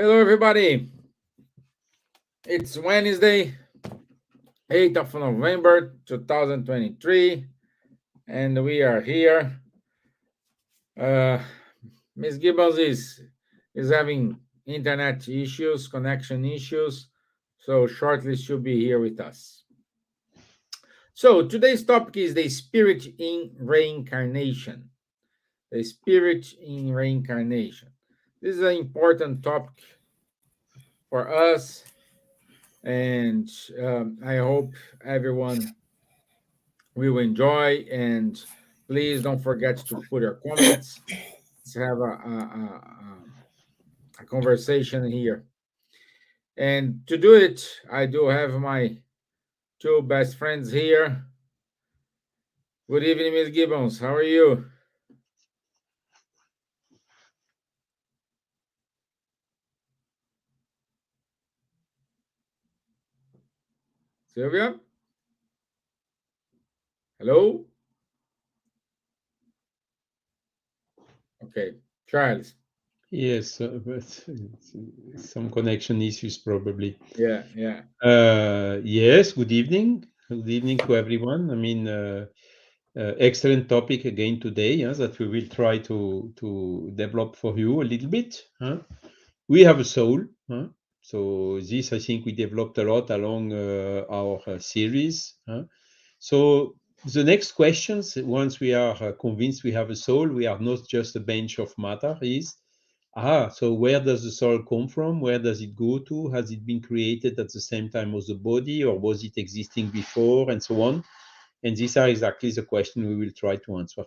Hello, everybody. It's Wednesday, 8th of November, 2023, and we are here. Ms. Gibbons is having internet issues, connection issues, so shortly she'll be here with us. So today's topic is the spirit in reincarnation. The spirit in reincarnation. This is an important topic for us, and I hope everyone will enjoy. And please don't forget to put your comments. Let's have a conversation here. And to do it, I do have my two best friends here. Good evening, Ms. Gibbons. How are you? Silvia? Hello? Okay. Charles? Yes, but some connection issues probably. Yeah. Yes, good evening. Good evening to everyone. I mean, excellent topic again today, that we will try to develop for you a little bit. We have a soul. So this, I think, we developed a lot along our series. So the next questions, once we are convinced we have a soul, we are not just a bench of matter, so where does the soul come from? Where does it go to? Has it been created at the same time as the body, or was it existing before, and so on? And these are exactly the questions we will try to answer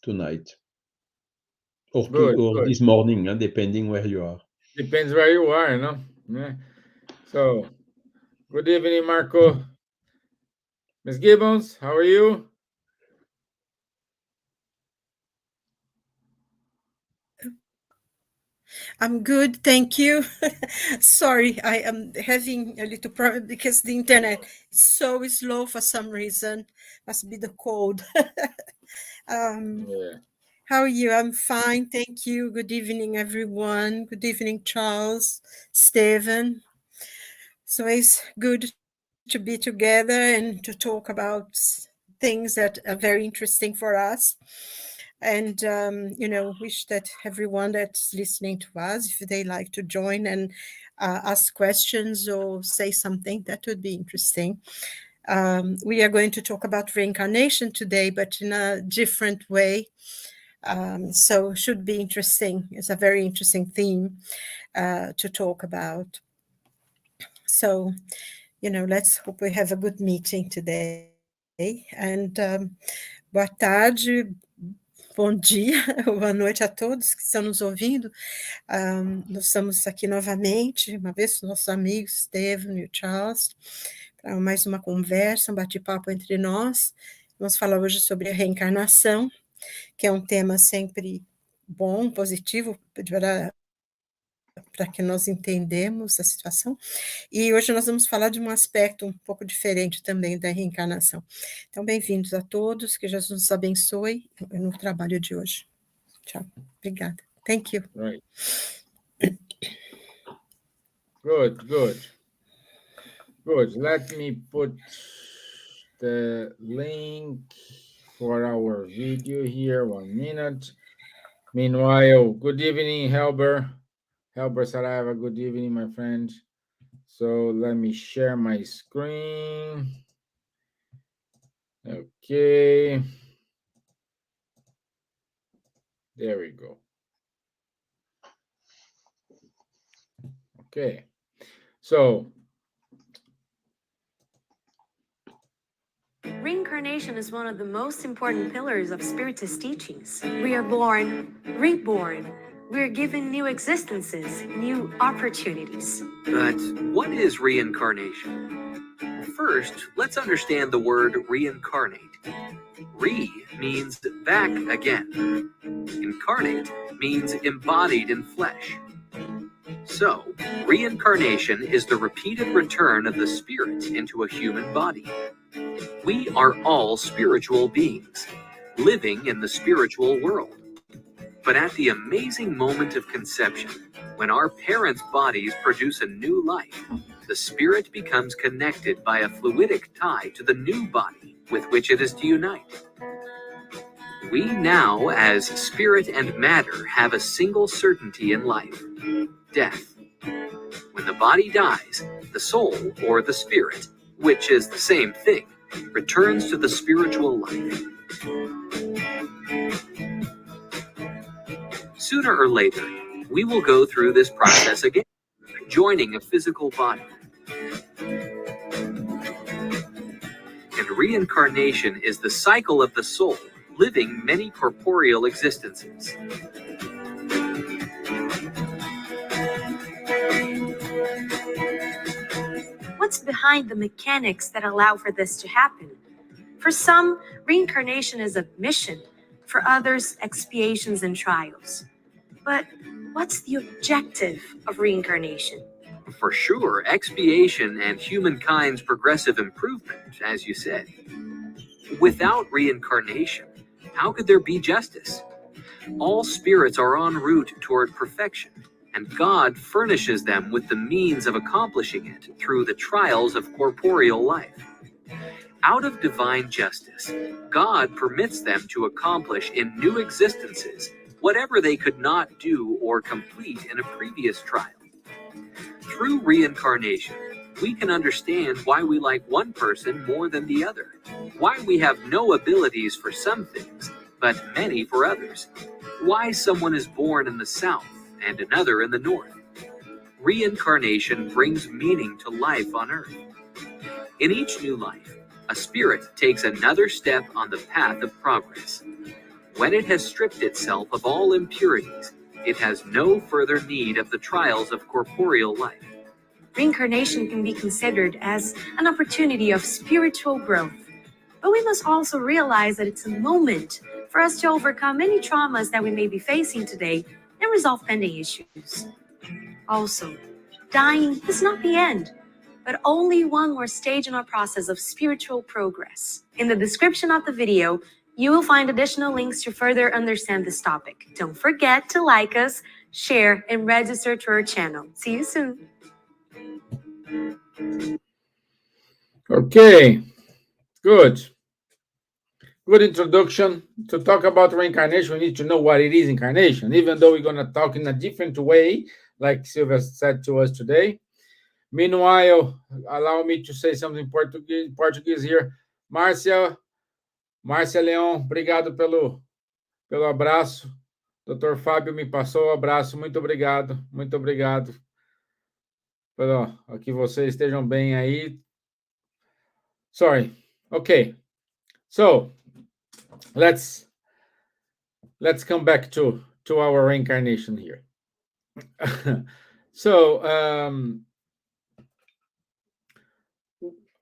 tonight, or Good. this morning, depending where you are. Depends where you are, no? Yeah. So, good evening, Marco. Ms. Gibbons, how are you? I'm good, thank you. Sorry, I am having a little problem because the internet is so slow for some reason. Must be the cold. Yeah. How are you? I'm fine, thank you. Good evening, everyone. Good evening, Charles, Stevan. So it's good to be together and to talk about things that are very interesting for us. And, wish that everyone that's listening to us, if they like to join and ask questions or say something, that would be interesting. We are going to talk about reincarnation today, but in a different way. So should be interesting. It's a very interesting theme to talk about. So, let's hope we have a good meeting today. And boa tarde, bom dia, boa noite a todos que estão nos ouvindo. Nós estamos aqui novamente, uma vez com nossos amigos Stevan e o Charles, para mais uma conversa, um bate-papo entre nós. Vamos falar hoje sobre a reencarnação, que é um tema sempre bom, positivo, para que nós entendemos a situação. E hoje nós vamos falar de um aspecto um pouco diferente também da reencarnação. Então, bem-vindos a todos, que Jesus nos abençoe no trabalho de hoje. Tchau. Obrigada. Thank you. Right. Good. Let me put the link for our video here. 1 minute. Meanwhile, good evening, Helber. Helber Saraiva, good evening, my friend. So let me share my screen. Okay. There we go. Okay. So, reincarnation is one of the most important pillars of Spiritist teachings. We are born, reborn. We are given new existences, new opportunities. But what is reincarnation? First, let's understand the word reincarnate. Re means back again. Incarnate means embodied in flesh. So, reincarnation is the repeated return of the spirit into a human body. We are all spiritual beings, living in the spiritual world. But at the amazing moment of conception, When our parents' bodies produce a new life, the spirit becomes connected by a fluidic tie to the new body with which it is to unite. We now, as spirit and matter, have a single certainty in life: death. When the body dies, the soul, or the spirit, which is the same thing, returns to the spiritual life. Sooner or later, we will go through this process again, joining a physical body. And reincarnation is the cycle of the soul living many corporeal existences. What's behind the mechanics that allow for this to happen? For some, reincarnation is a mission. For others, expiations and trials. But what's the objective of reincarnation? For sure, expiation and humankind's progressive improvement, as you said. Without reincarnation, how could there be justice? All spirits are en route toward perfection, and God furnishes them with the means of accomplishing it through the trials of corporeal life. Out of divine justice, God permits them to accomplish in new existences whatever they could not do or complete in a previous trial. Through reincarnation, we can understand why we like one person more than the other, why we have no abilities for some things, but many for others, why someone is born in the south and another in the north. Reincarnation brings meaning to life on earth. In each new life, a spirit takes another step on the path of progress. When it has stripped itself of all impurities, it has no further need of the trials of corporeal life. Reincarnation can be considered as an opportunity of spiritual growth. But we must also realize that it's a moment for us to overcome any traumas that we may be facing today and resolve pending issues. Also, dying is not the end, but only one more stage in our process of spiritual progress. In the description of the video, you will find additional links to further understand this topic. Don't forget to like us, share, and register to our channel. See you soon. Okay, good. Good introduction. To talk about reincarnation, we need to know what it is incarnation, even though we're going to talk in a different way, like Silvia said to us today. Meanwhile, allow me to say something in Portuguese here. Márcia Leão, obrigado pelo abraço. Dr. Fábio me passou o abraço. Muito obrigado. Muito obrigado. Pelo que vocês estejam bem aí. Sorry. Okay. So, let's come back to our reincarnation here. So,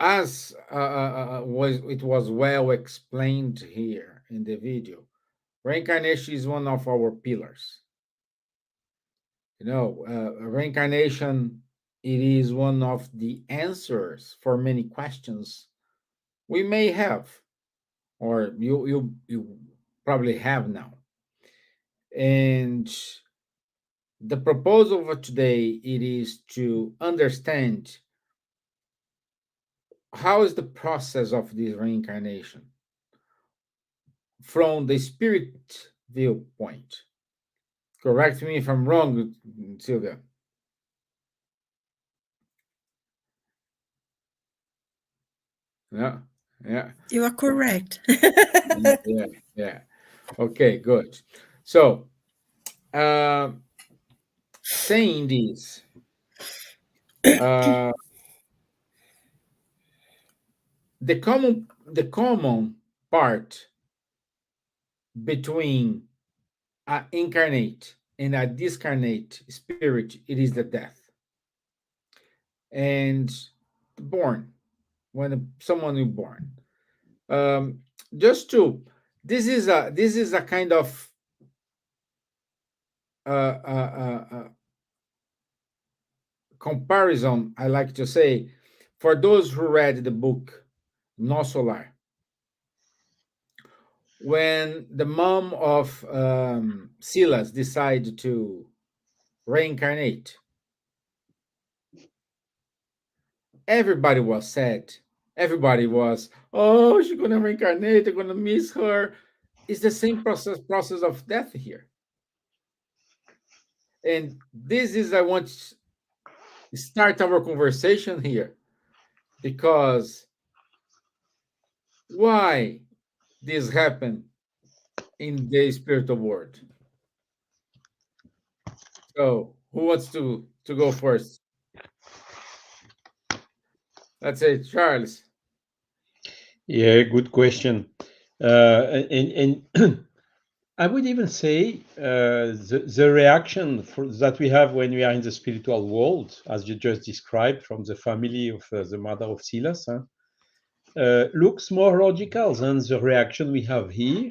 as it was well explained here in the video, reincarnation is one of our pillars. Reincarnation, it is one of the answers for many questions we may have, or you probably have now. And the proposal for today, it is to understand how is the process of this reincarnation from the spirit viewpoint. Correct me if I'm wrong, Silvia. Yeah. You are correct. Yeah. Okay, good. So, saying this, the common part between an incarnate and a discarnate spirit, it is the death. And born, when someone is born. This is a kind of comparison, I like to say, for those who read the book No Solar. When the mom of Silas decided to reincarnate. Everybody was sad. Everybody was, oh, she's gonna reincarnate, they're gonna miss her. It's the same process of death here. And this is I want to start our conversation here because why this happened in the spiritual world. So who wants to go first? Let's say Charles. Yeah, good question. And I would even say the reaction that we have when we are in the spiritual world, as you just described from the family of the mother of Silas, looks more logical than the reaction we have here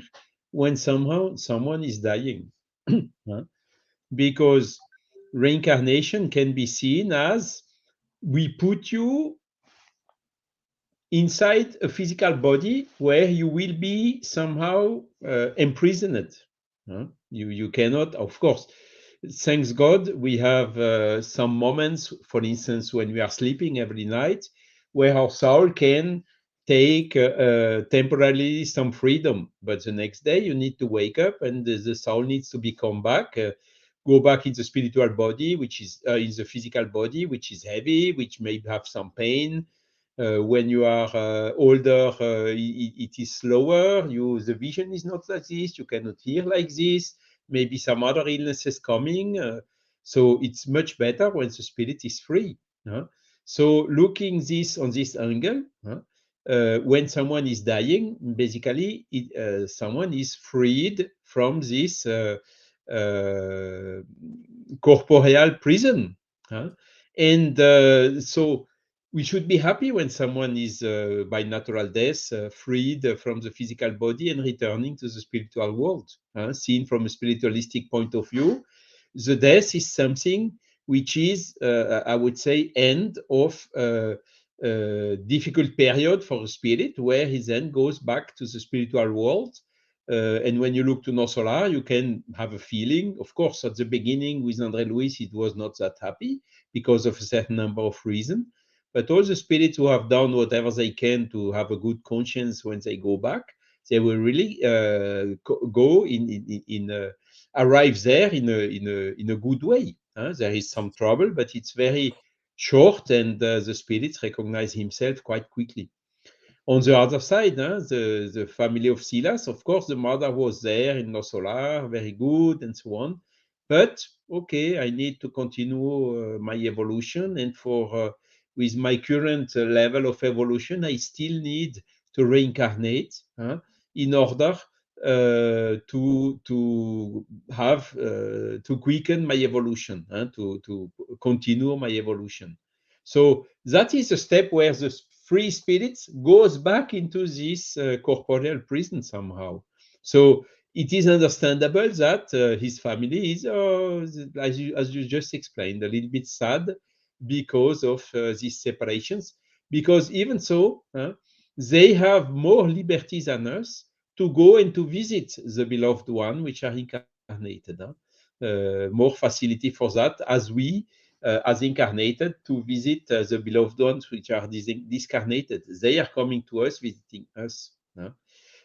when somehow someone is dying. Huh? Because reincarnation can be seen as we put you inside a physical body where you will be somehow imprisoned. You cannot, of course, thanks God, we have some moments, for instance, when we are sleeping every night, where our soul can take temporarily some freedom. But the next day, you need to wake up and the soul needs to be come back. Go back in the spiritual body, which is in the physical body, which is heavy, which may have some pain, when you are older, it is slower. The vision is not like this. You cannot hear like this. Maybe some other illnesses coming. So it's much better when the spirit is free. So looking this on this angle, when someone is dying, basically someone is freed from this corporeal prison. And so we should be happy when someone is by natural death freed from the physical body and returning to the spiritual world. Seen from a spiritualistic point of view, the death is something which is, I would say, end of difficult period for a spirit, where he then goes back to the spiritual world. And when you look to No Solar, you can have a feeling. Of course, at the beginning with André Luis, it was not that happy because of a certain number of reasons. But all the spirits who have done whatever they can to have a good conscience when they go back, they will really go arrive there in a good way. There is some trouble, but it's very short, and the spirits recognize himself quite quickly. On the other side, the family of Silas, of course, the mother was there in No Solar, very good, and so on. But okay, I need to continue my evolution, and for with my current level of evolution, I still need to reincarnate in order to have to quicken my evolution, to continue my evolution. So that is a step where the free spirit goes back into this corporeal prison somehow. So it is understandable that his family is, as you just explained, a little bit sad because of these separations. Because even so, they have more liberty than us to go and to visit the beloved one, which are incarnated. More facility for that, as we, as incarnated, to visit the beloved ones which are discarnated. They are coming to us, visiting us.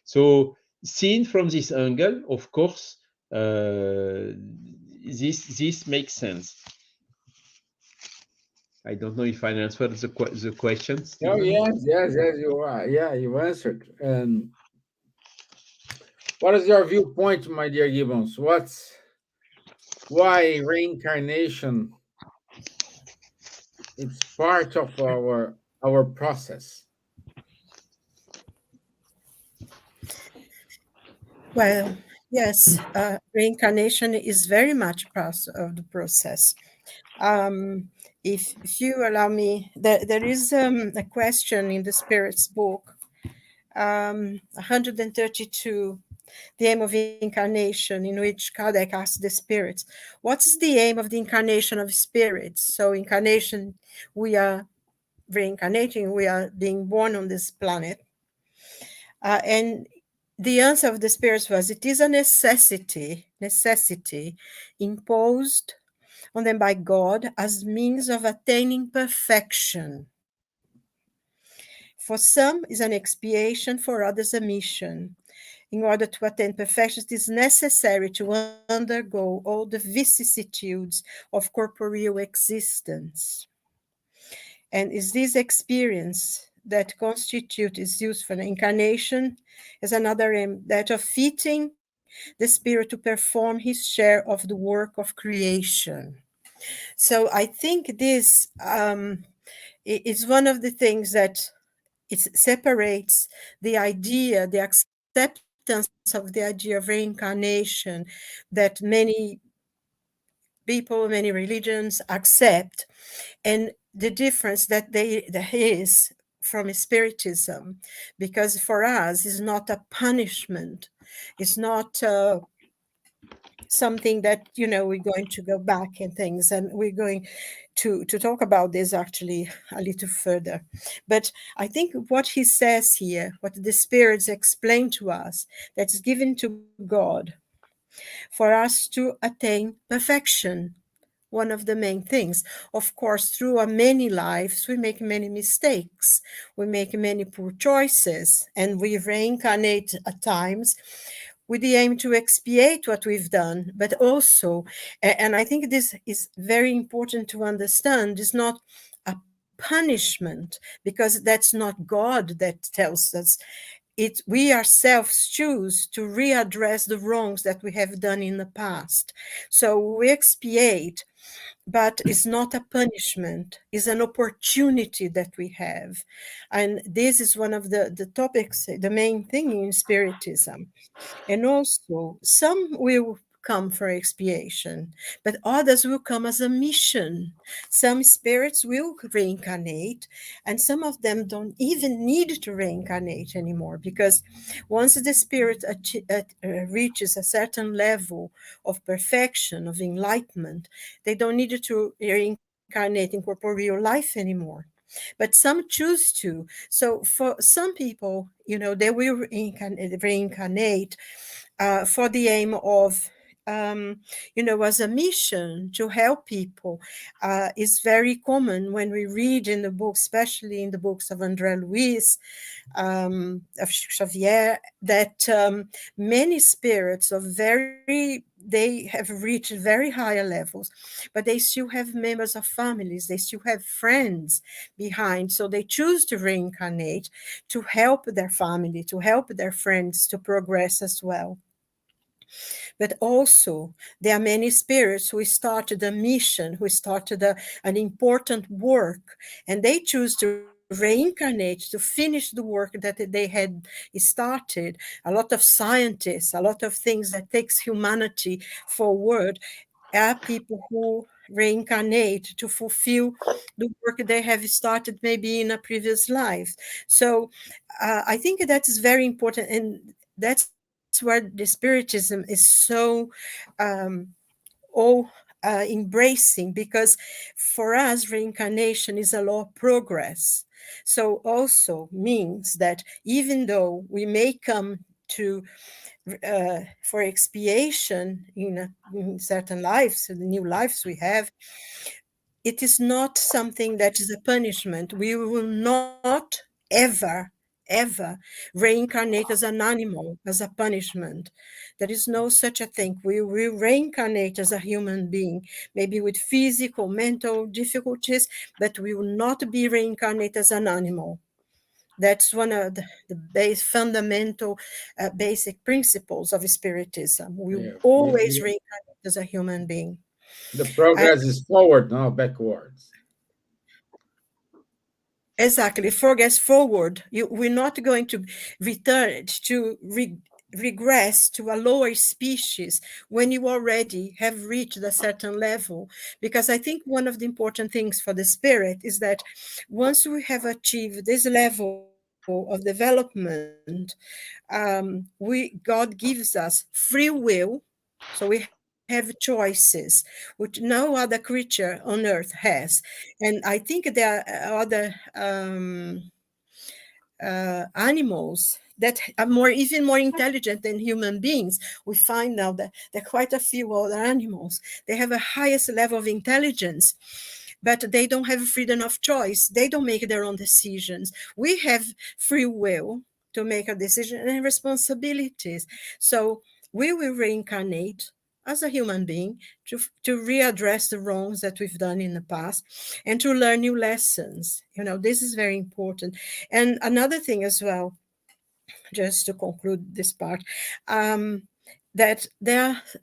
So, seen from this angle, of course, this makes sense. I don't know if I answered the question, Oh Steven. yes, you are. Yeah, you answered. And what is your viewpoint, my dear Gibbons? Why reincarnation? It's part of our process. Well, yes, reincarnation is very much part of the process. If you allow me, there is a question in the Spirit's book, 132, the aim of incarnation, in which Kardec asks the spirits, what's the aim of the incarnation of spirits? So incarnation, we are reincarnating, we are being born on this planet. And the answer of the spirits was, it is a necessity imposed on them by God as means of attaining perfection. For some is an expiation, for others a mission. In order to attain perfection, it is necessary to undergo all the vicissitudes of corporeal existence. And is this experience that constitutes its useful incarnation as another aim, that of fitting the spirit to perform his share of the work of creation. So I think this is one of the things that it separates the idea, the acceptance of the idea of reincarnation that many people, many religions accept, and the difference that there is from spiritism, because for us it's not a punishment, it's not something that, you know, we're going to go back and things, and we're going to talk about this actually a little further. But I think what he says here, what the spirits explain to us, that's given to God for us to attain perfection. One of the main things, of course, through our many lives, we make many mistakes, we make many poor choices, and we reincarnate at times with the aim to expiate what we've done, but also, and I think this is very important to understand, is not a punishment, because that's not God that tells us. We ourselves choose to readdress the wrongs that we have done in the past. So we expiate, but it's not a punishment, it's an opportunity that we have. And this is one of the topics, the main thing in Spiritism. And also, some will come for expiation, but others will come as a mission. Some spirits will reincarnate, and some of them don't even need to reincarnate anymore, because once the spirit reaches a certain level of perfection, of enlightenment, they don't need to reincarnate in corporeal life anymore. But some choose to. So for some people, you know, they will reincarnate for the aim of, you know, as a mission to help people. Is very common when we read in the books, especially in the books of André Luiz, of Xavier, that many spirits they have reached very higher levels, but they still have members of families, they still have friends behind, so they choose to reincarnate to help their family, to help their friends to progress as well. But also, there are many spirits who started a mission, who started an important work, and they choose to reincarnate to finish the work that they had started. A lot of scientists, a lot of things that takes humanity forward, are people who reincarnate to fulfill the work they have started maybe in a previous life. So I think that is very important, and that's where the Spiritism is so embracing, because for us reincarnation is a law of progress. So also means that even though we may come to for expiation in certain lives, the new lives we have, it is not something that is a punishment. We will not ever reincarnate as an animal, as a punishment. There is no such a thing. We will reincarnate as a human being, maybe with physical, mental difficulties, but we will not be reincarnated as an animal. That's one of the fundamental, basic principles of Spiritism. We will always reincarnate as a human being. The progress is forward, not backwards. Exactly, progress forward. We're not going to return to regress to a lower species when you already have reached a certain level. Because I think one of the important things for the spirit is that once we have achieved this level of development, God gives us free will. So we have choices which no other creature on earth has. And I think there are other animals that are even more intelligent than human beings. We find now that there are quite a few other animals. They have a highest level of intelligence, but they don't have freedom of choice. They don't make their own decisions. We have free will to make a decision and responsibilities. So we will reincarnate as a human being to readdress the wrongs that we've done in the past and to learn new lessons. This is very important. And another thing as well, just to conclude this part, that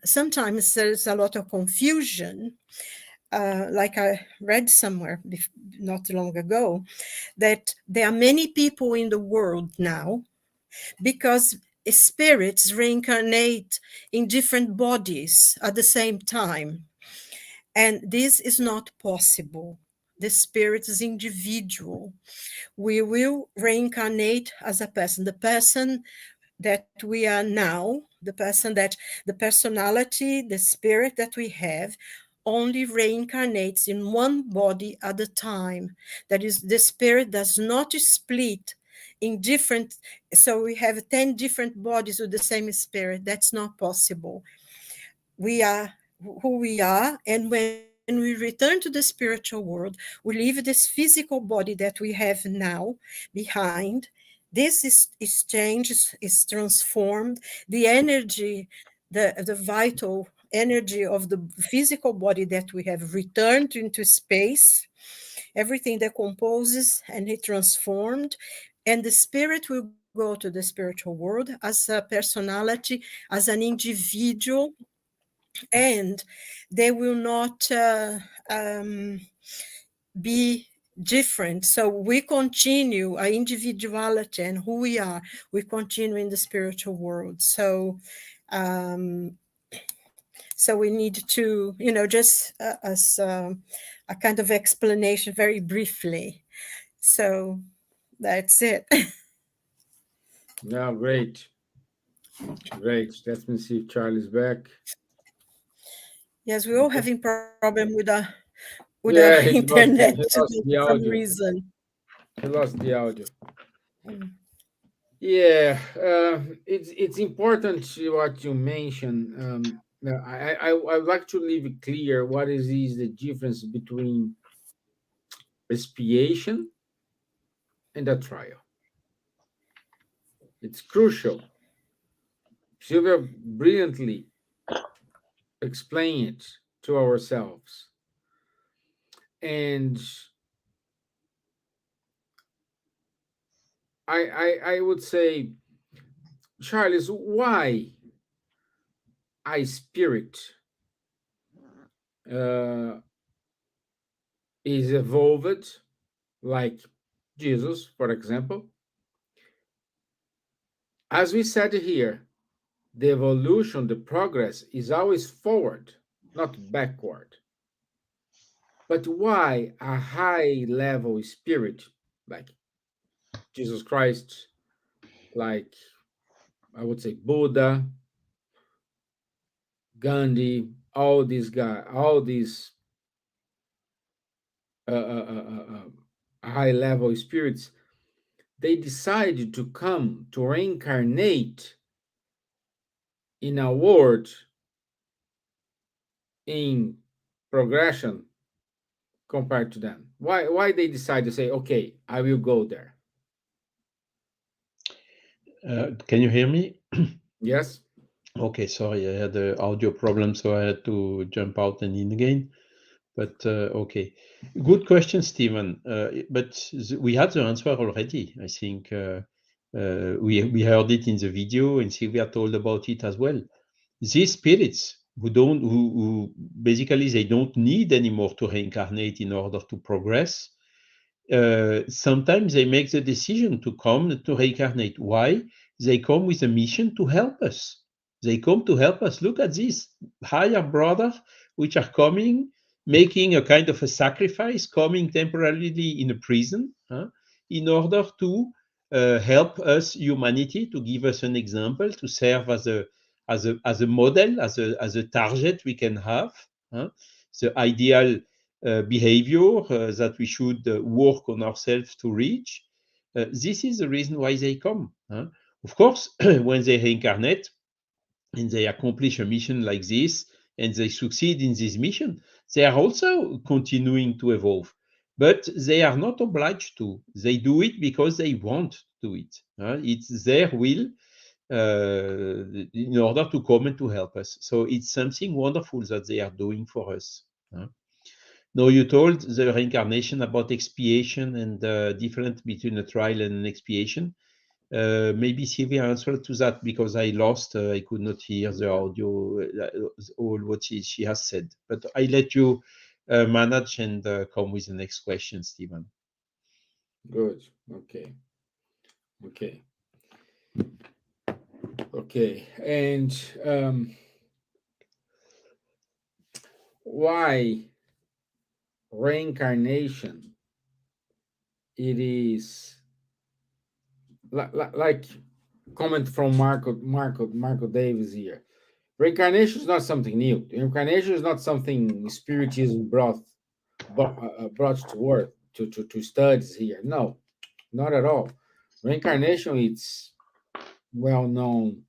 sometimes there's a lot of confusion. Like I read somewhere not long ago, that there are many people in the world now because spirits reincarnate in different bodies at the same time. And this is not possible. The spirit is individual. We will reincarnate as a person. The person that we are now, the personality, the spirit that we have, only reincarnates in one body at a time. That is, the spirit does not split in different, so we have 10 different bodies with the same spirit. That's not possible. We are who we are, and when we return to the spiritual world, we leave this physical body that we have now behind. This is changed, is transformed. The energy, the vital energy of the physical body that we have returned into space. Everything decomposes and it transformed, and the spirit will go to the spiritual world as a personality, as an individual, and they will not be different. So we continue our individuality and who we are. We continue in the spiritual world. So we need to, just as a kind of explanation very briefly. So that's it. Yeah, great. Great. Let me see if Charlie's back. Yes, we're all having problem with our He internet lost the for some audio. reason. He lost the audio. Yeah, it's important what you mentioned. I would like to leave it clear what is the difference between expiation and a trial. It's crucial. Silvia brilliantly explained it to ourselves. And I would say, Charles, why I spirit is evolved, like Jesus, for example. As we said here, the evolution, the progress is always forward, not backward. But why a high level spirit like Jesus Christ, like I would say Buddha, Gandhi, all these guys, all these high level spirits, they decided to come to reincarnate in a world in progression compared to them. Why they decide to say, okay, I will go there? Can you hear me? Yes. Okay, sorry, I had an audio problem, so I had to jump out and in again. But okay, good question, Stevan. But we had the answer already. I think we heard it in the video, and Silvia told about it as well. These spirits who basically they don't need anymore to reincarnate in order to progress. Sometimes they make the decision to come to reincarnate. Why? They come with a mission to help us. They come to help us. Look at this higher brother, which are coming, making a kind of a sacrifice, coming temporarily in a prison, in order to help us, humanity, to give us an example, to serve as a model, as a target we can have, the ideal behavior that we should work on ourselves to reach. This is the reason why they come. Of course, when they reincarnate and they accomplish a mission like this and they succeed in this mission, they are also continuing to evolve. But they are not obliged to. They do it because they want to do it. It's their will in order to come and to help us. So it's something wonderful that they are doing for us. Now, you told the reincarnation about expiation and the difference between a trial and an expiation. Maybe Silvia answered to that because I lost, I could not hear the audio, all what she has said. But I let you manage and come with the next question, Stevan. Good. Okay. Okay. Okay. And why reincarnation? It is like comment from Marco Davis here. Reincarnation is not something new. Reincarnation is not something Spiritism brought to work to studies here. No, not at all. Reincarnation it's well known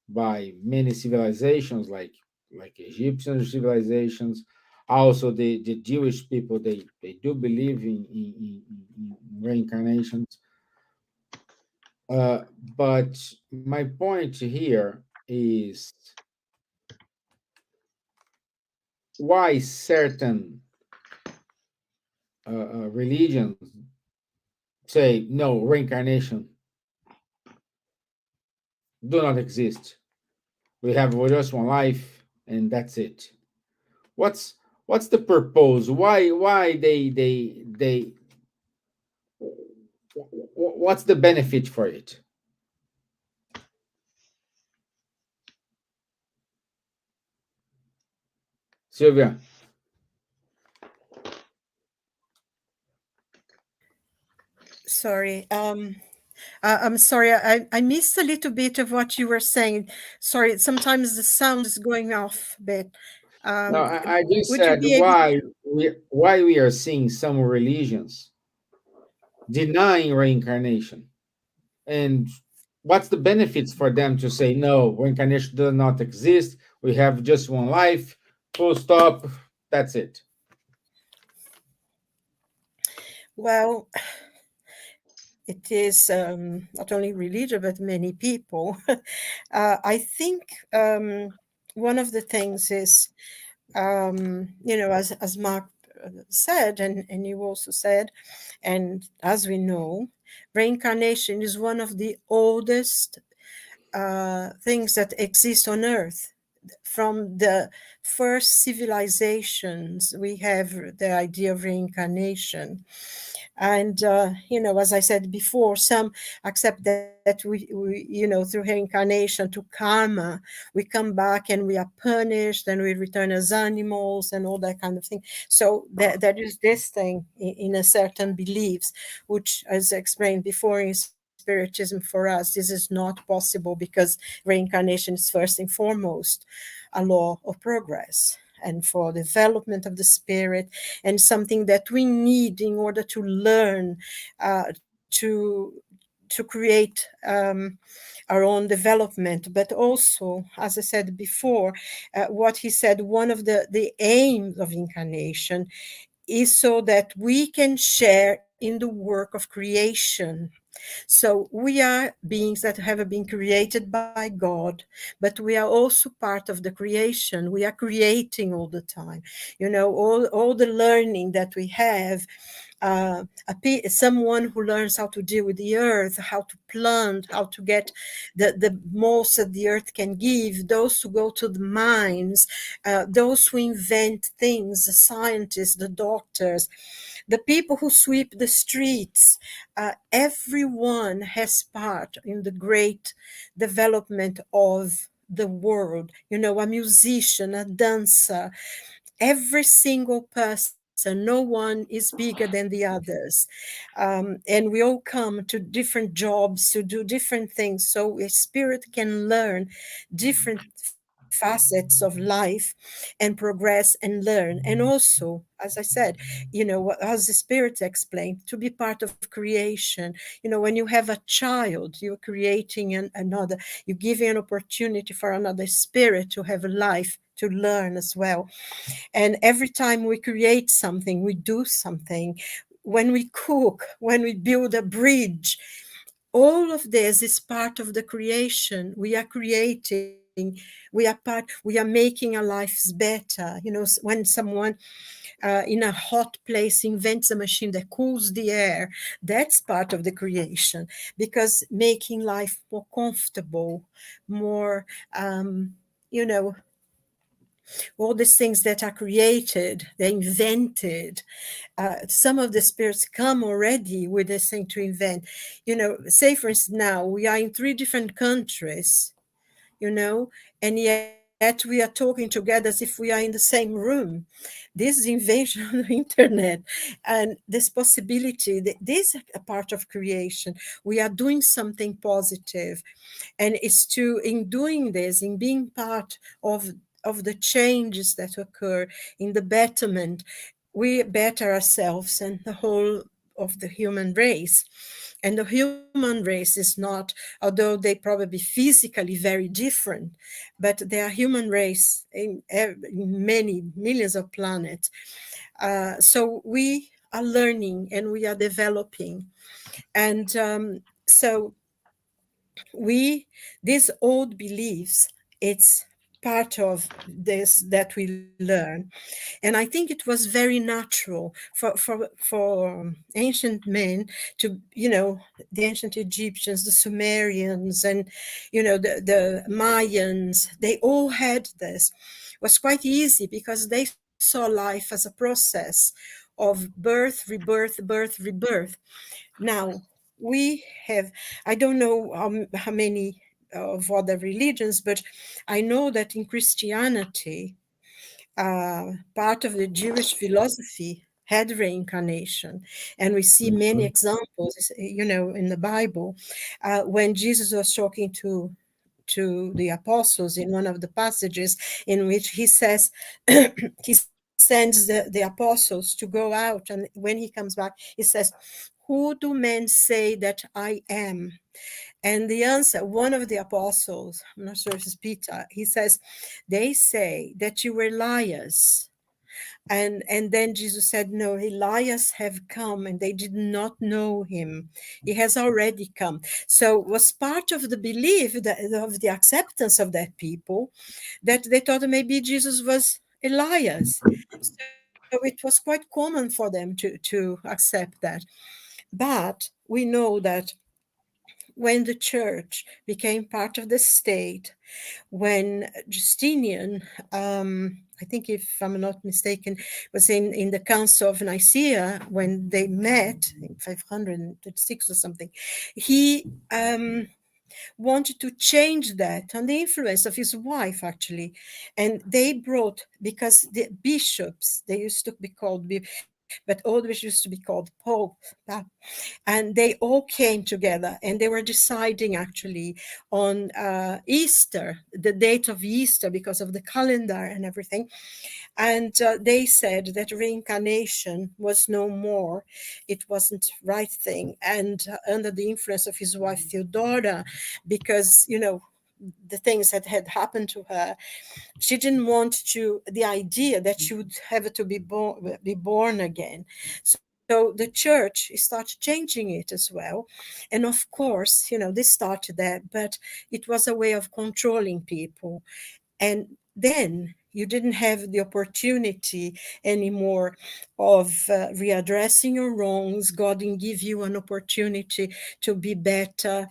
by many civilizations like Egyptian civilizations. Also, the Jewish people they do believe in reincarnations. But my point here is why certain religions say no, reincarnation do not exist. We have just one life and that's it. What's the purpose? Why they what's the benefit for it? Silvia. Sorry. I'm sorry. I missed a little bit of what you were saying. Sorry. Sometimes the sound is going off a bit. No, Um, I just would you said be able? why we are seeing some religions denying reincarnation, and what's the benefits for them to say no, reincarnation does not exist. We have just one life. Full stop. That's it. Well, it is not only religion, but many people. I think one of the things is, as Mark said, and you also said, and as we know, reincarnation is one of the oldest things that exist on Earth. From the first civilizations, we have the idea of reincarnation. And, as I said before, some accept that we through reincarnation to karma, we come back and we are punished and we return as animals and all that kind of thing. So there is this thing in a certain beliefs, which, as explained before in Spiritism, for us, this is not possible because reincarnation is first and foremost a law of progress and for development of the spirit, and something that we need in order to learn to create our own development. But also, as I said before, what he said, one of the aims of incarnation is so that we can share in the work of creation. So we are beings that have been created by God, but we are also part of the creation. We are creating all the time. All the learning that we have. Someone who learns how to deal with the earth, how to plant, how to get the most that the earth can give, those who go to the mines, those who invent things, the scientists, the doctors, the people who sweep the streets, everyone has part in the great development of the world. A musician, a dancer, every single person, no one is bigger than the others. And we all come to different jobs to do different things. So a spirit can learn different facets of life and progress and learn. And also, as I said, as the Spirit explained, to be part of creation. When you have a child, you're creating another, you're giving an opportunity for another spirit to have life, to learn as well. And every time we create something, we do something. When we cook, when we build a bridge, all of this is part of the creation. We are creating, we are making our lives better. When someone in a hot place invents a machine that cools the air, that's part of the creation, because making life more comfortable, more, all these things that are created, they're invented. Some of the spirits come already with this thing to invent. Say for instance, now we are in 3 different countries, and yet we are talking together as if we are in the same room. This is invention of the internet, and this possibility, this is a part of creation. We are doing something positive, and it's in doing this, in being part of the changes that occur, in the betterment, we better ourselves and the whole of the human race. And the human race is not, although they probably physically very different, but they are human race in many millions of planets. So we are learning and we are developing. And so these old beliefs, it's part of this that we learn. And I think it was very natural for ancient men to, the ancient Egyptians, the Sumerians, and, the Mayans, they all had this. It was quite easy because they saw life as a process of birth, rebirth, birth, rebirth. Now, we have, I don't know how many of other religions, but I know that in Christianity, part of the Jewish philosophy had reincarnation. And we see many examples, in the Bible. When Jesus was talking to the apostles in one of the passages in which he says, he sends the apostles to go out. And when he comes back, he says, who do men say that I am? And the answer, one of the apostles, I'm not sure if it's Peter, he says, they say that you were liars. And then Jesus said, no, Elias have come and they did not know him. He has already come. So it was part of the belief of the acceptance of that people, that they thought maybe Jesus was Elias. So it was quite common for them to accept that. But we know that when the church became part of the state, when Justinian, I think if I'm not mistaken, was in the Council of Nicaea, when they met in 536 or something, he wanted to change that on the influence of his wife, actually. And they brought, because the bishops, they used to be called, but all the bishops used to be called Pope, and they all came together and they were deciding actually on Easter, the date of Easter, because of the calendar and everything. And they said that reincarnation was no more. It wasn't right thing. And under the influence of his wife Theodora, because, the things that had happened to her, she didn't want the idea that she would have to be born again. So the church started changing it as well. And of course, they started that, but it was a way of controlling people. And then you didn't have the opportunity anymore of readdressing your wrongs. God didn't give you an opportunity to be better,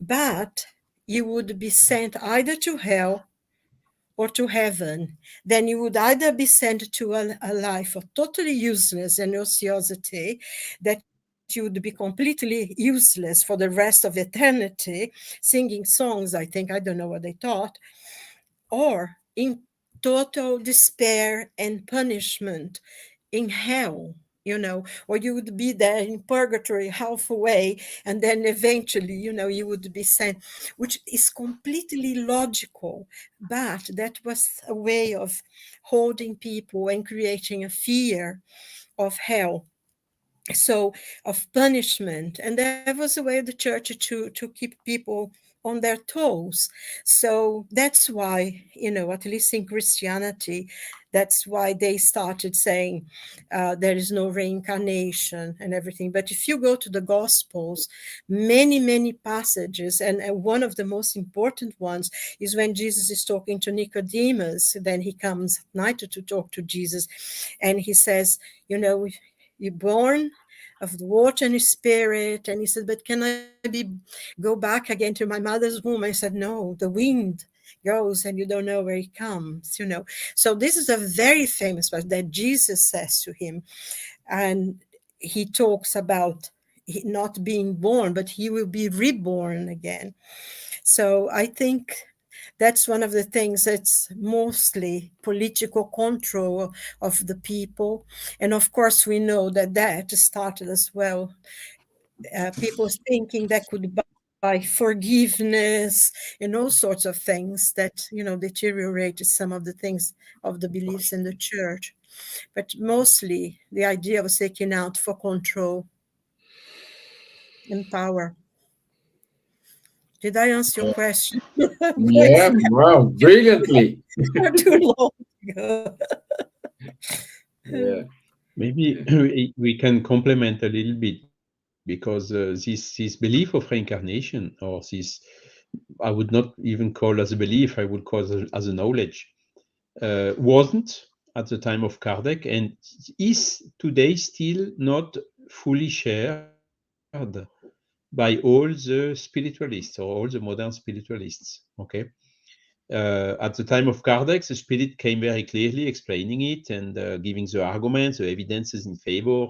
but you would be sent either to hell or to heaven. Then you would either be sent to a life of totally useless and ociousity, that you would be completely useless for the rest of eternity, singing songs, I think, I don't know what they taught, or in total despair and punishment in hell. or you would be there in purgatory halfway, and then eventually, you would be sent, which is completely logical. But that was a way of holding people and creating a fear of hell, so of punishment, and that was a way of the church to keep people on their toes. So that's why, at least in Christianity, that's why they started saying there is no reincarnation and everything. But if you go to the Gospels, many passages, and one of the most important ones is when Jesus is talking to Nicodemus. Then he comes at night to talk to Jesus, and he says, you're born of the water and the spirit. And he said, but can I go back again to my mother's womb? I said, no, the wind goes and you don't know where it comes. So this is a very famous verse that Jesus says to him. And he talks about not being born, but he will be reborn again. So I think that's one of the things that's mostly political control of the people. And of course, we know that started as well. People thinking that could buy forgiveness and all sorts of things that, deteriorated some of the things of the beliefs in the church. But mostly the idea was taken out for control and power. Did I answer your question? Yeah, wow, brilliantly. For too long ago. Yeah. Maybe we can complement a little bit, because this belief of reincarnation, or this, I would not even call as a belief, I would call as a knowledge, wasn't at the time of Kardec, and is today still not fully shared by all the spiritualists, or all the modern spiritualists. Okay. At the time of Kardec, the spirit came very clearly explaining it, and giving the arguments, the evidences in favor,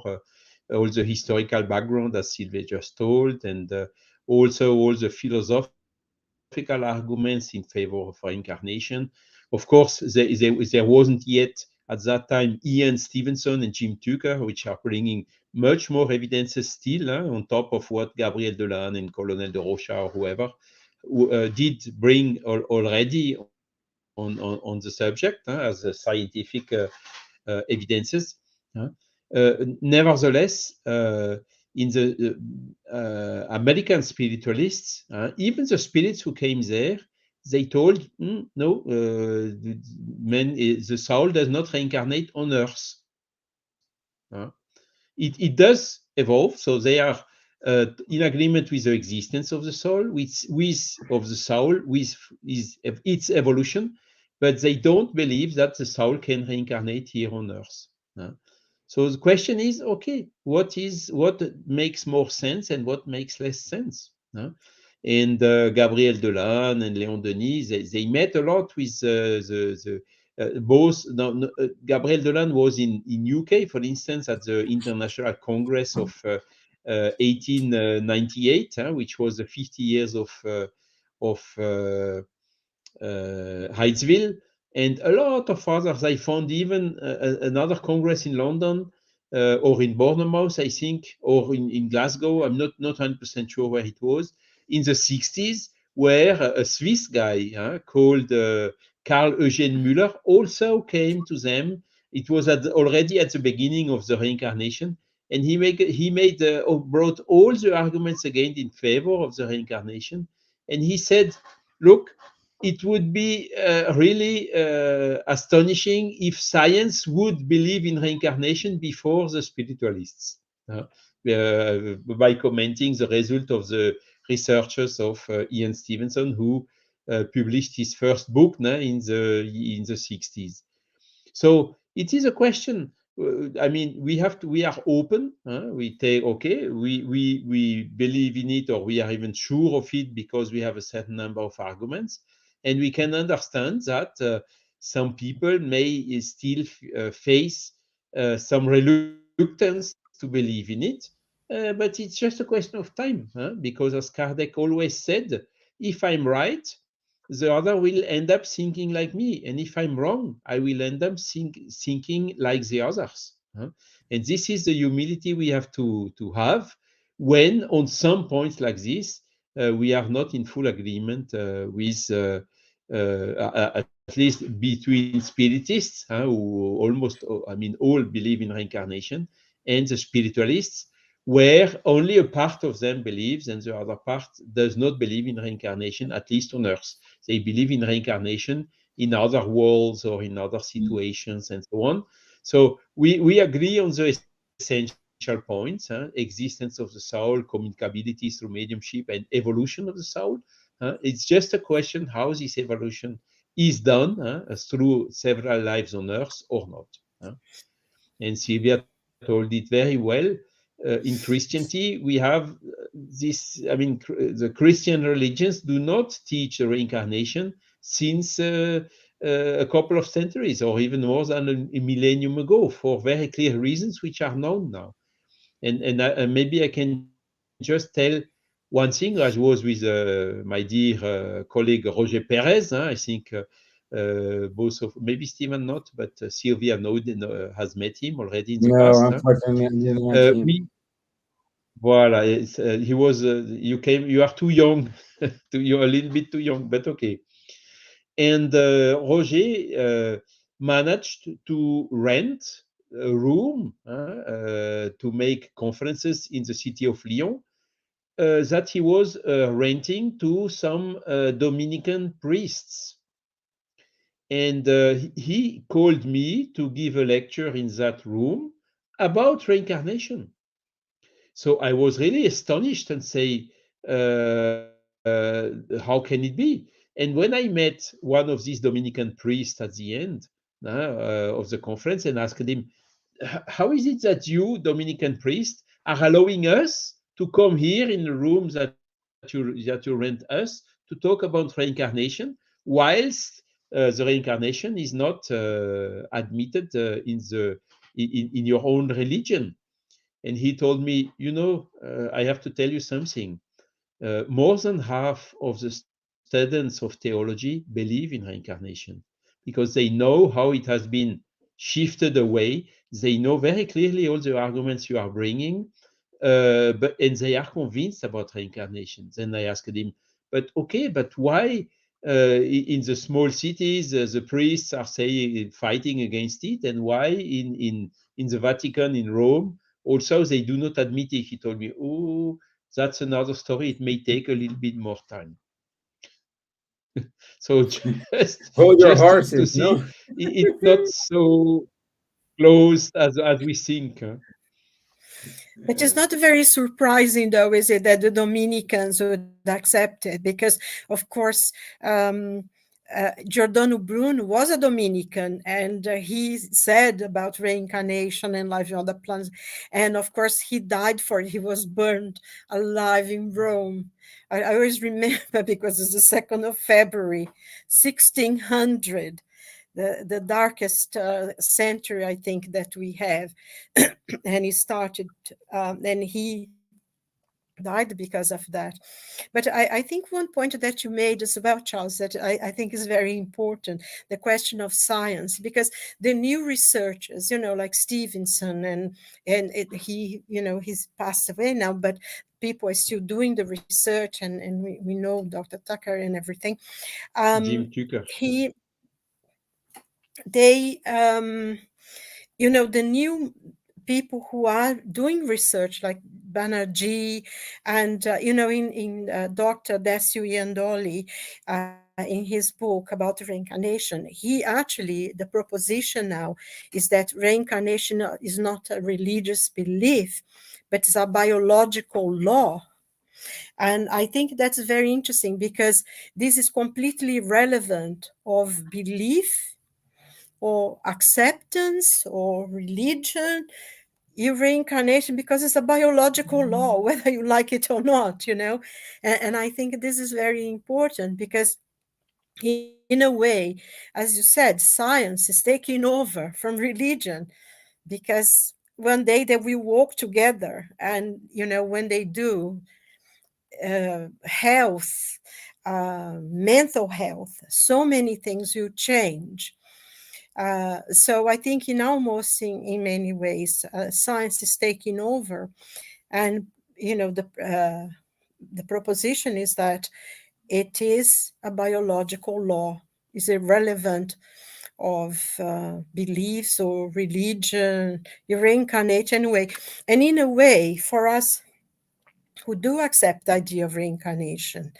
all the historical background, as Silvia just told, and also all the philosophical arguments in favor of reincarnation. Of course, there wasn't yet at that time Ian Stevenson and Jim Tucker, which are bringing much more evidences still, on top of what Gabriel Delanne and Colonel de Rocha or whoever did bring already on the subject, as scientific evidences. Nevertheless, in the American spiritualists, even the spirits who came there, they told, no, the soul does not reincarnate on Earth. It does evolve, so they are in agreement with the existence of the soul, with its evolution, but they don't believe that the soul can reincarnate here on Earth. So the question is, okay, what makes more sense and what makes less sense? And Gabriel Delanne and Léon Denis, they met a lot with both. Gabriel Delanne was in UK, for instance, at the International Congress of 1898, which was the 50 years of Hydesville, and a lot of others. I found even another congress in London, or in Bournemouth, I think, or in Glasgow. I'm not 100% sure where it was, in the 60s, where a Swiss guy called Carl Eugene Müller also came to them. It was already at the beginning of the reincarnation, and he brought all the arguments again in favor of the reincarnation, and he said, look, it would be really astonishing if science would believe in reincarnation before the spiritualists, by commenting the result of the researchers of Ian Stevenson, who published his first book in the 60s. So it is a question. I mean, we are open. We take, okay, we believe in it, or we are even sure of it because we have a certain number of arguments, and we can understand that some people may still face some reluctance to believe in it. But it's just a question of time, because as Kardec always said, if I'm right, the other will end up thinking like me. And if I'm wrong, I will end up thinking like the others. And this is the humility we have to have when, on some points like this, we are not in full agreement with, at least between spiritists, who almost, I mean, all believe in reincarnation, and the spiritualists, where only a part of them believes and the other part does not believe in reincarnation, at least on Earth. They believe in reincarnation in other worlds or in other situations and so on. So we agree on the essential points, existence of the soul, communicability through mediumship, and evolution of the soul. It's just a question how this evolution is done through several lives on Earth or not. And Silvia told it very well. In Christianity, we have this, I mean, the Christian religions do not teach reincarnation since a couple of centuries or even more than a millennium ago, for very clear reasons which are known now. And maybe I can just tell one thing, as was with my dear colleague Roger Perez. I think both of, maybe Stevan not, but Silvia has met him already in the No, past. unfortunately, I didn't meet him. Voilà, he was. You came. You are too young. You're a little bit too young, but okay. And Roger managed to rent a room to make conferences in the city of Lyon that he was renting to some Dominican priests. And he called me to give a lecture in that room about reincarnation. So I was really astonished and say, how can it be? And when I met one of these Dominican priests at the end of the conference and asked him, how is it that you, Dominican priests, are allowing us to come here in the room that you rent us to talk about reincarnation, whilst the reincarnation is not admitted in your own religion? And he told me, I have to tell you something. More than half of the students of theology believe in reincarnation because they know how it has been shifted away. They know very clearly all the arguments you are bringing, and they are convinced about reincarnation. Then I asked him, but okay, but why in the small cities the priests are saying fighting against it, and why in the Vatican in Rome also they do not admit it? He told me, oh, that's another story. It may take a little bit more time. So Hold your just to horses, see, no? it's not so close as we think. But it's not very surprising, though, is it, that the Dominicans would accept it? Because, of course, Giordano Bruno was a Dominican, and he said about reincarnation and life on other planets. And, of course, he died for it. He was burned alive in Rome. I always remember, because it's the 2nd of February, 1600. The darkest century, I think, that we have. And he started, and he died because of that. But I think one point that you made as well, Charles, that I think is very important, the question of science, because the new researchers, like Stevenson, and he's passed away now, but people are still doing the research, and we know Dr. Tucker and everything. Jim Tucker. The new people who are doing research, like Banerjee, and in Dr. Desu Yandoli, in his book about reincarnation, he actually, the proposition now is that reincarnation is not a religious belief, but it's a biological law. And I think that's very interesting, because this is completely relevant of belief or acceptance or religion, reincarnation, because it's a biological law, whether you like it or not, and I think this is very important, because in a way, as you said, science is taking over from religion, because one day they will walk together, and when they do, health, mental health, so many things will change. So I think in many ways, science is taking over. And, the proposition is that it is a biological law, is irrelevant of beliefs or religion. You reincarnate anyway. And in a way, for us who do accept the idea of reincarnation,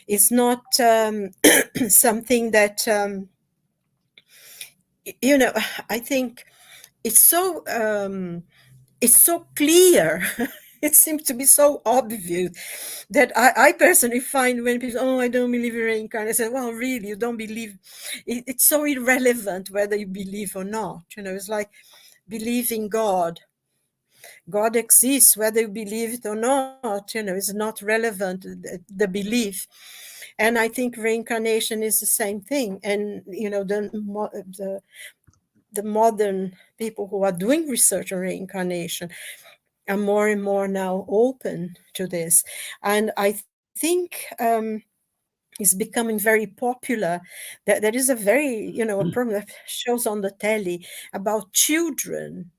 it's not something that, I think it's so clear. It seems to be so obvious that I personally find when people, oh, I don't believe in reincarnation, I say, well, really, you don't believe? It's so irrelevant whether you believe or not. It's like believing God. God exists, whether you believe it or not, is not relevant, the belief. And I think reincarnation is the same thing. And, the modern people who are doing research on reincarnation are more and more now open to this. And I think it's becoming very popular. That there is a very, a program that shows on the telly about children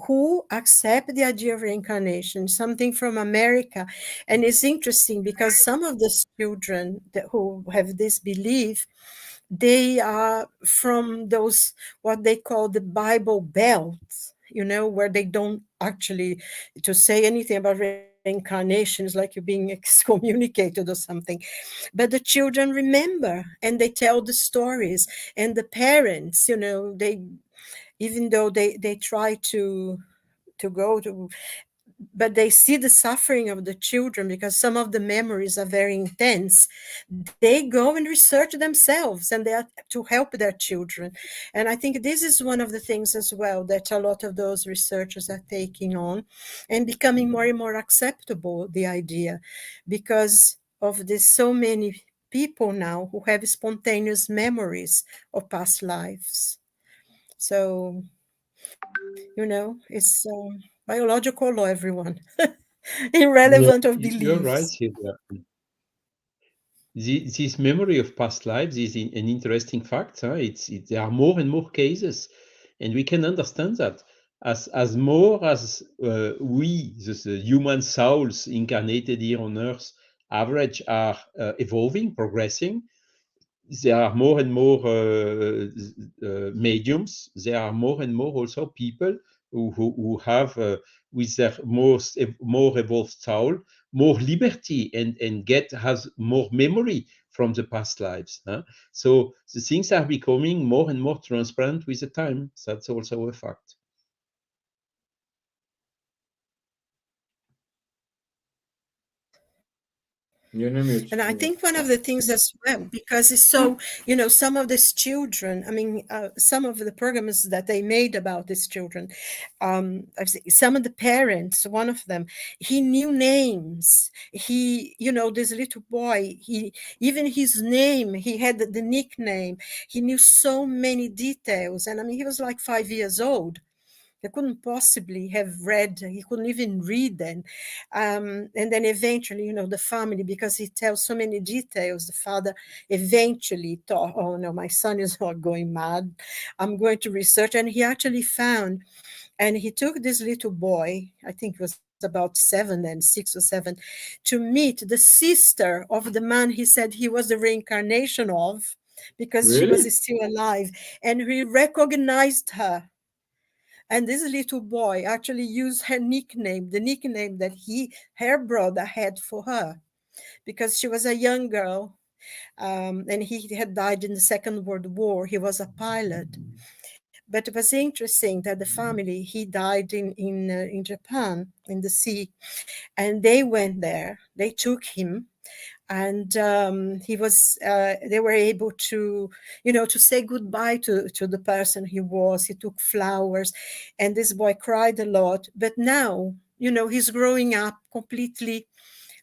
who accept the idea of reincarnation, something from America. And it's interesting because some of the children who have this belief, they are from those, what they call the Bible Belt, where they don't actually, to say anything about reincarnation is like you're being excommunicated or something. But the children remember and they tell the stories. And the parents, they, even though they try to go to, but they see the suffering of the children because some of the memories are very intense. They go and research themselves, and they are to help their children. And I think this is one of the things as well that a lot of those researchers are taking on and becoming more and more acceptable, the idea, because of this, so many people now who have spontaneous memories of past lives. So, it's biological law, everyone. Yeah, Irrelevant of you're right, beliefs. Silvia. This memory of past lives is an interesting fact. Huh? There are more and more cases, and we can understand that as more as we, the human souls incarnated here on Earth, average are evolving, progressing. There are more and more mediums. There are more and more also people who have, with their more evolved soul, more liberty and has more memory from the past lives. Huh? So the things are becoming more and more transparent with the time. That's also a fact. You're in mute. And I think one of the things as well, because it's so, some of these children, I mean, some of the programs that they made about these children, some of the parents, one of them, he knew names. He, this little boy, even his name, he had the nickname. He knew so many details. And I mean, he was like 5 years old. He couldn't possibly have read, he couldn't even read then. And then eventually, the family, because he tells so many details, the father eventually thought, oh no, my son is not going mad. I'm going to research. And he actually found, and he took this little boy, I think it was about 7 then, 6 or 7, to meet the sister of the man he said he was the reincarnation of, because she was Really? still alive. And he recognized her. And this little boy actually used her nickname, the nickname that her brother had for her, because she was a young girl, and he had died in the Second World War. He was a pilot. But it was interesting that the family, he died in Japan, in the sea, and they went there. They took him, and he was. They were able to, to say goodbye to the person he was. He took flowers, and this boy cried a lot. But now, he's growing up completely,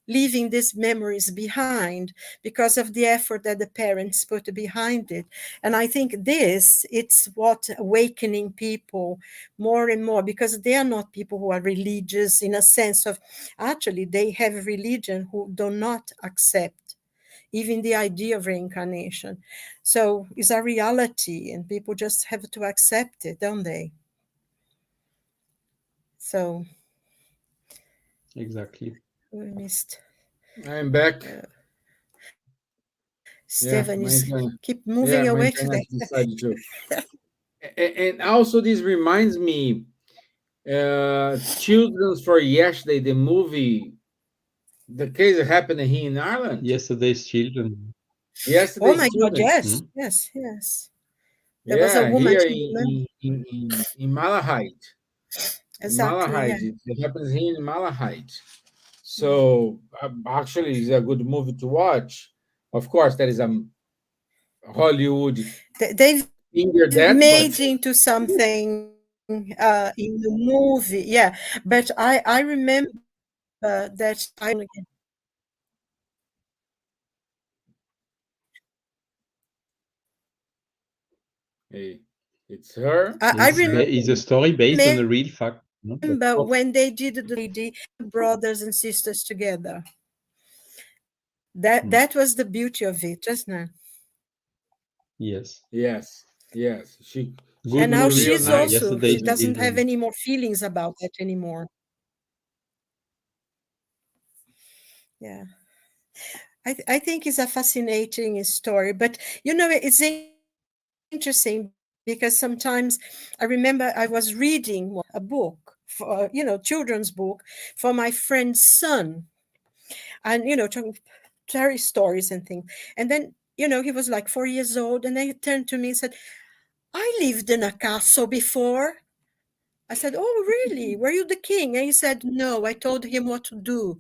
leaving these memories behind because of the effort that the parents put behind it. And I think it's what awakening people more and more, because they are not people who are religious in a sense of, actually they have a religion who do not accept even the idea of reincarnation. So it's a reality, and people just have to accept it, don't they? So Exactly. we missed. I'm back. Yeah, Stevan my is internet. keep moving Yeah, my away internet today. decided to. And also, this reminds me, Children's for Yesterday, the movie, the case that happened here in Ireland. Yesterday's children. Oh Yesterday's my God, Children. yes, Hmm? yes, yes. There was a Yeah, woman, here she remembered. in Malahide. In Exactly, yeah. Malahide. It happens here in Malahide. So actually, it's a good movie to watch. Of course, there is a Hollywood They've finger that, made but into something in the movie, yeah. But I remember that I again. hey, it's her. I It's, It's is a remember story based on a real fact. No? when they did the lady brothers and sisters together. Hmm. That was the beauty of it, wasn't it? Yes. yes, yes. She Good And now do movie. real she's No? nice. also, she Yesterday's doesn't have children. any more feelings about that anymore. Yeah. I think it's a fascinating story, but it's interesting because sometimes I remember I was reading a book for children's book for my friend's son, and talking fairy stories and things, and then he was like 4 years old, and then he turned to me and said, "I lived in a castle before." I said, "Oh, really? Were you the king?" And he said, "No, I told him what to do."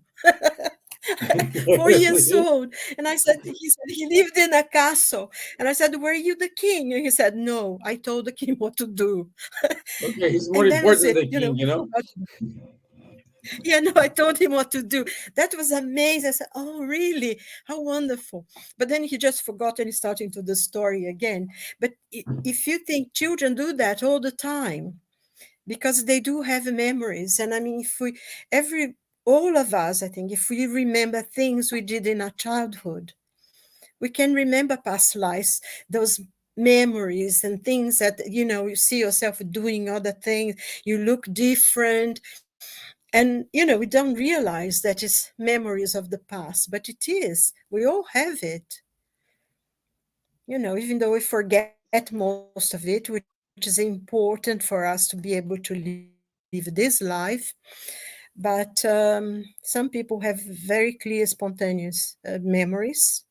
4 years old. And he said he lived in a castle. And I said, "Were you the king?" And he said, "No, I told the king what to do." Okay, he's more And that was important it. than the king, We forgot. Yeah, no, I told him what to do. That was amazing. I said, "Oh, really? How wonderful." But then he just forgot and he started into the story again. But if you think children do that all the time, because they do have memories. And I mean, all of us, I think, if we remember things we did in our childhood, we can remember past lives, those memories and things that, you see yourself doing other things, you look different. And, we don't realize that it's memories of the past, but it is. We all have it. Even though we forget most of it, which is important for us to be able to live this life. But some people have very clear, spontaneous memories.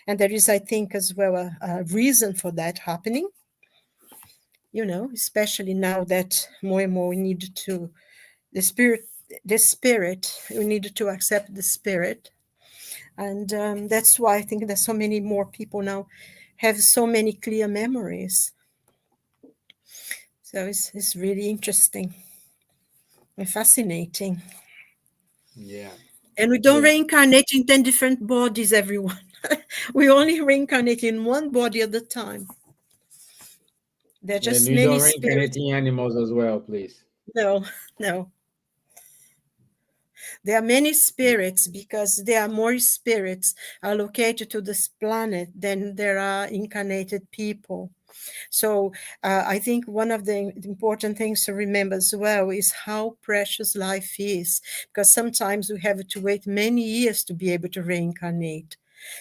And there is, I think, as well, a reason for that happening. Especially now that more and more we need to, the spirit, we need to accept the spirit. And that's why I think there's so many more people now have so many clear memories. So it's really interesting and fascinating. yeah, And we don't yeah. reincarnate in 10 different bodies, everyone. We only reincarnate in one body at a time. There are And just we many don't spirits. reincarnate in animals as well, please. No, no. There are many spirits because there are more spirits allocated to this planet than there are incarnated people. So I think one of the important things to remember as well is how precious life is, because sometimes we have to wait many years to be able to reincarnate.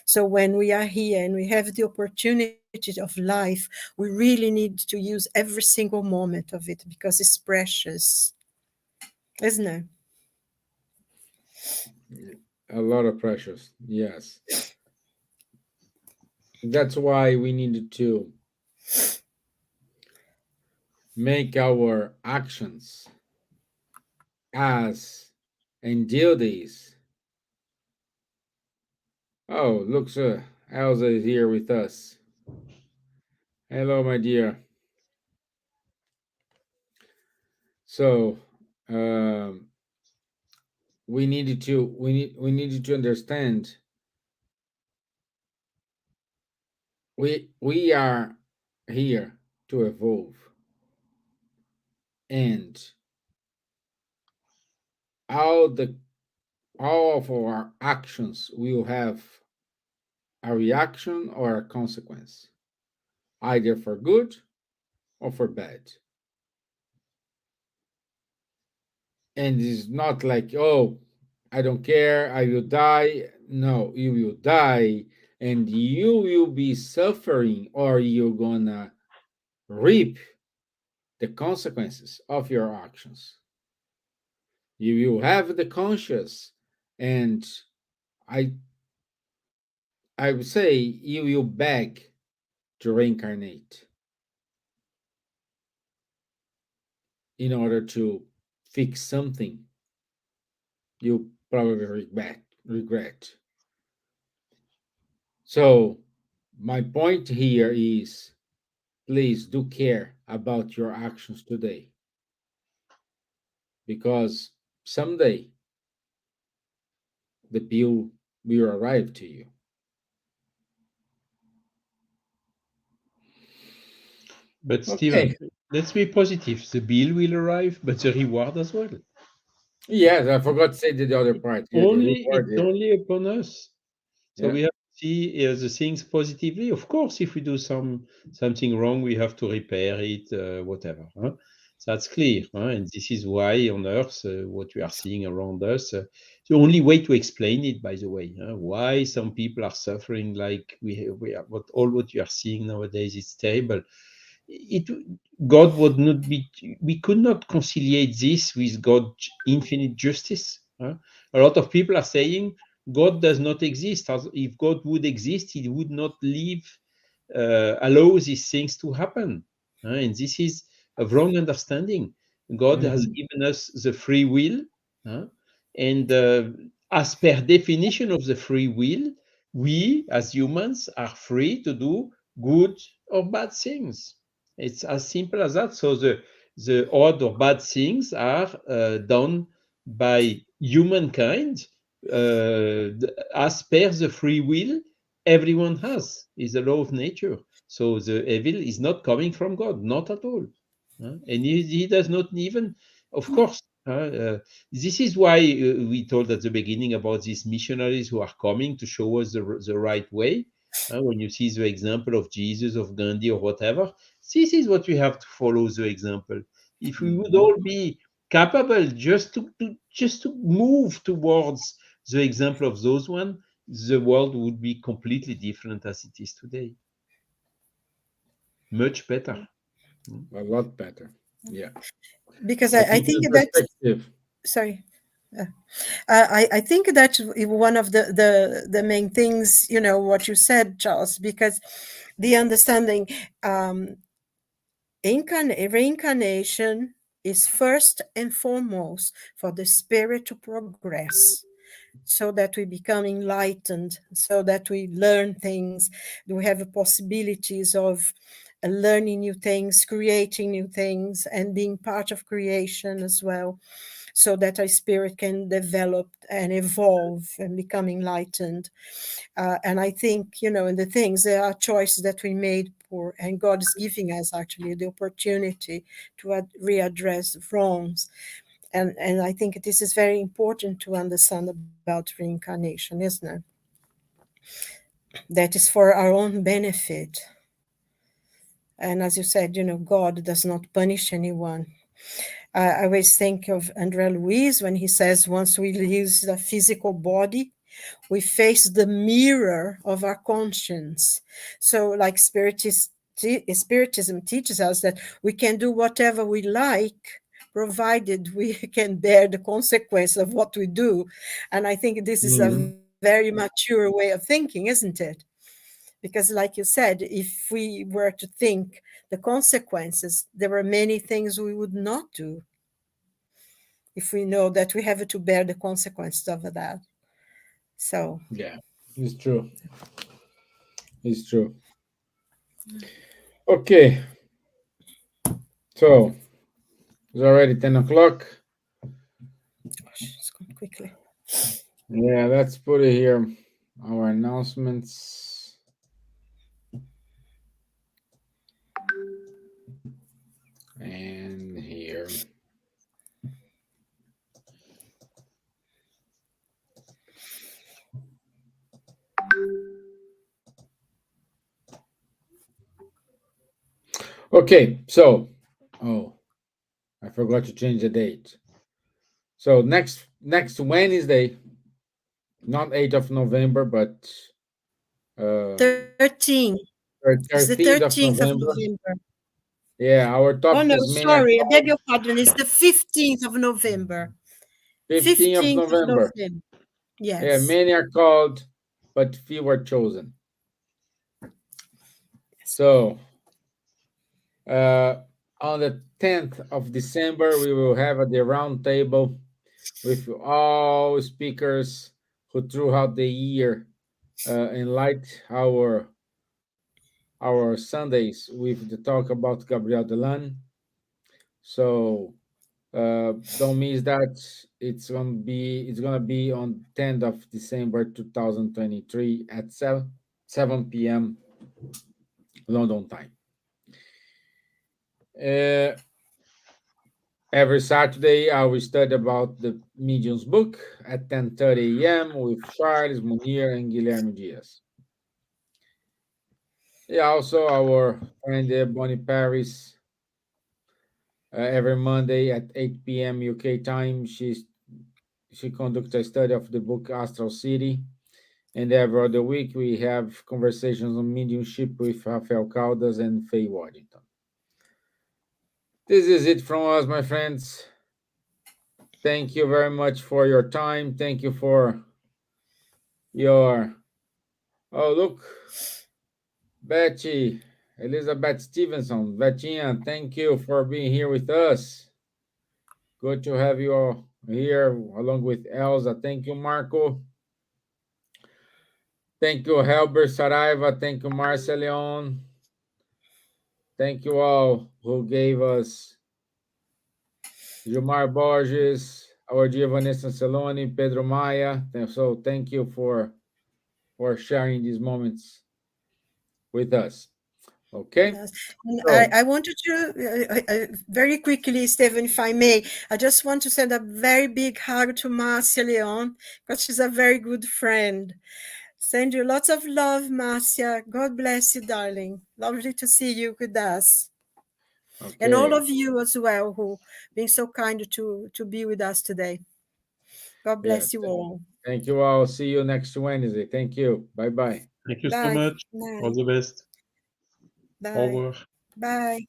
So when we are here and we have the opportunity of life, we really need to use every single moment of it because it's precious, isn't it? A lot of pressures. Yes. That's why we needed to make our actions as and duties. Oh, looks Elsa is here with us. Hello, my dear. So, um, we needed to understand we are here to evolve, and all the all of our actions will have a reaction or a consequence, either for good or for bad. And it's not like, oh, I don't care, I will die. No, you will die and you will be suffering, or you're gonna reap the consequences of your actions. You will have the conscious, and I I would say you will beg to reincarnate in order to fix something you probably regret. So my point here is, please do care about your actions today, because someday the bill will arrive to you. But Okay. Steven, let's be positive. The bill will arrive, but the reward as well. Yes, I forgot to say the other part here, the reward It's here. only upon us. So Yeah. we have to see the things positively. Of course, if we do something wrong, we have to repair it, whatever. Huh? That's clear. Huh? And this is why on Earth, what we are seeing around us, the only way to explain it, by the way, why some people are suffering like we are, what you are seeing nowadays is terrible. It God would not be. We could not conciliate this with God's infinite justice. Huh? A lot of people are saying God does not exist. As if God would exist, He would not leave, allow these things to happen. And this is a wrong understanding. God has Mhm. given us the free will, huh? And as per definition of the free will, we as humans are free to do good or bad things. It's as simple as that. So the odd or bad things are done by humankind as per the free will everyone has. Is the law of nature. So the evil is not coming from God, not at all. And he does not even, of course. This is why we told at the beginning about these missionaries who are coming to show us the right way. When you see the example of Jesus, of Gandhi, or whatever, this is what we have to follow the example. If we would Mhm. all be capable just to move towards the example of those one, the world would be completely different as it is today. Much better. A lot better. Yeah. Because I I think think the that, perspective. sorry. Uh, I think that one of the main things, what you said, Charles, because the understanding, um, reincarnation is first and foremost for the spirit to progress, so that we become enlightened, so that we learn things, we have possibilities of learning new things, creating new things, and being part of creation as well, so that our spirit can develop and evolve and become enlightened. And I think, in the things, there are choices that we made for, and God is giving us actually the opportunity to readdress wrongs. And I think this is very important to understand about reincarnation, isn't it? That is for our own benefit. And as you said, God does not punish anyone. I always think of Andre Luiz when he says, once we lose the physical body, we face the mirror of our conscience. So, like Spiritism teaches us that we can do whatever we like, provided we can bear the consequence of what we do. And I think this is a Mhm. very mature way of thinking, isn't it? Because, like you said, if we were to think the consequences, there are many things we would not do if we know that we have to bear the consequences of that. So, Yeah, it's true. It's true. Okay, so it's already 10 o'clock. gosh, it's gone quickly. Yeah, let's put it here. Our announcements. And here. Okay, so I forgot to change the date. So next Wednesday, not 8th of November, but 13. It's the 13th of 13th of November. November. Yeah, our Oh topic no, is many are sorry, I beg called. your pardon. It's the 15th of November. 15th of 15th of November. November. Yeah, Yes. many are called, but few are chosen. So on the 10th of December, we will have the round table with all speakers who throughout the year enlight our Sundays with the talk about Gabriel Delan. So don't miss that. It's gonna be on 10th of December 2023 at 7 p.m. London time. Uh, every Saturday I will study about the Medium's book at 10:30 a.m. with Charles Munir and Guilherme Diaz. Yeah, also our friend Bonnie Paris every Monday at 8 p.m. UK time. She conducts a study of the book Astral City. And every other week, we have conversations on mediumship with Rafael Caldas and Faye Waddington. This is it from us, my friends. Thank you very much for your time. Thank you for your. Oh, look, Betty, Elizabeth Stevenson. Bettinha, thank you for being here with us. Good to have you all here along with Elsa. Thank you, Marco. Thank you, Helber Saraiva. Thank you, Marcia Leon. Thank you all who gave us Gilmar Borges, our dear Vanessa Celoni, Pedro Maia. So thank you for sharing these moments with us. Okay. Yes. And So I wanted to, very quickly, Stephen, if I may, I just want to send a very big hug to Marcia Leon, because she's a very good friend. Send you lots of love, Marcia. God bless you, darling. Lovely to see you with us. And all okay. of you as well, who being so kind to be with us today. God Yeah. bless you all. Thank you all. See you next Wednesday. Thank you. Bye bye. Thank you so Bye. much. All Bye. the best. Au Bye. revoir. Bye.